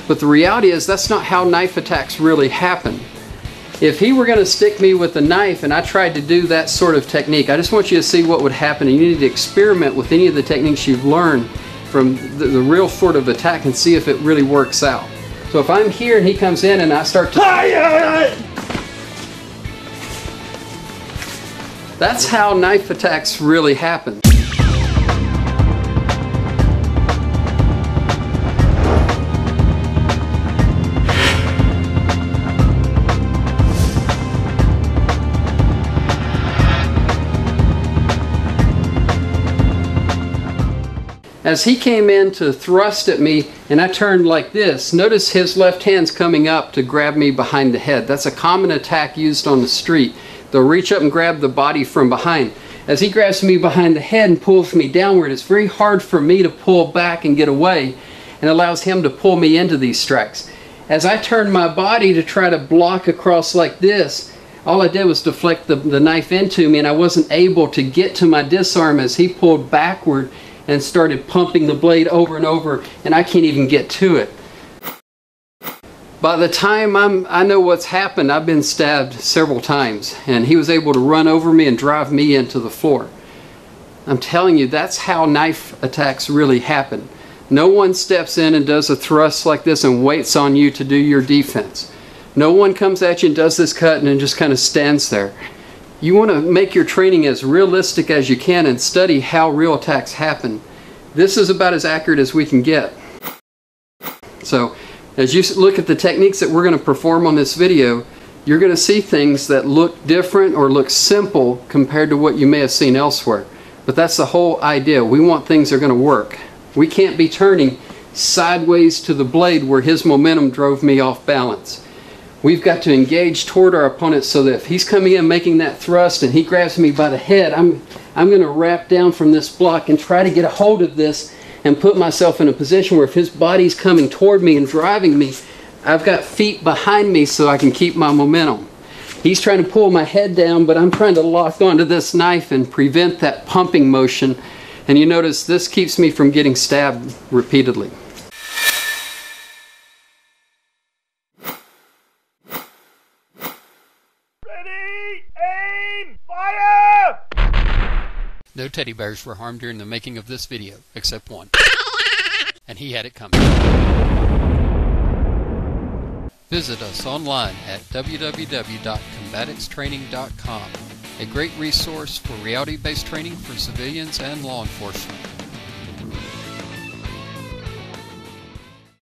But the reality is that's not how knife attacks really happen. If he were going to stick me with a knife and I tried to do that sort of technique, I just want you to see what would happen. And you need to experiment with any of the techniques you've learned from the real sort of attack and see if it really works out. So if I'm here and he comes in and I start to... That's how knife attacks really happen. As he came in to thrust at me and I turned like this, notice his left hand's coming up to grab me behind the head. That's a common attack used on the street. They'll reach up and grab the body from behind. As he grabs me behind the head and pulls me downward, it's very hard for me to pull back and get away, and allows him to pull me into these strikes. As I turned my body to try to block across like this, all I did was deflect the knife into me, and I wasn't able to get to my disarm as he pulled backward and started pumping the blade over and over, and I can't even get to it. By the time I know what's happened, I've been stabbed several times, and he was able to run over me and drive me into the floor. I'm telling you, that's how knife attacks really happen. No one steps in and does a thrust like this and waits on you to do your defense. No one comes at you and does this cut and then just kind of stands there. You want to make your training as realistic as you can and study how real attacks happen. This is about as accurate as we can get. So, as you look at the techniques that we're going to perform on this video, you're going to see things that look different or look simple compared to what you may have seen elsewhere. But that's the whole idea. We want things that are going to work. We can't be turning sideways to the blade where his momentum drove me off balance. We've got to engage toward our opponent so that if he's coming in making that thrust and he grabs me by the head, I'm going to wrap down from this block and try to get a hold of this and put myself in a position where if his body's coming toward me and driving me, I've got feet behind me so I can keep my momentum. He's trying to pull my head down, but I'm trying to lock onto this knife and prevent that pumping motion. And you notice this keeps me from getting stabbed repeatedly. No teddy bears were harmed during the making of this video, except one. And he had it coming. Visit us online at www.combatixtraining.com, a great resource for reality-based training for civilians and law enforcement.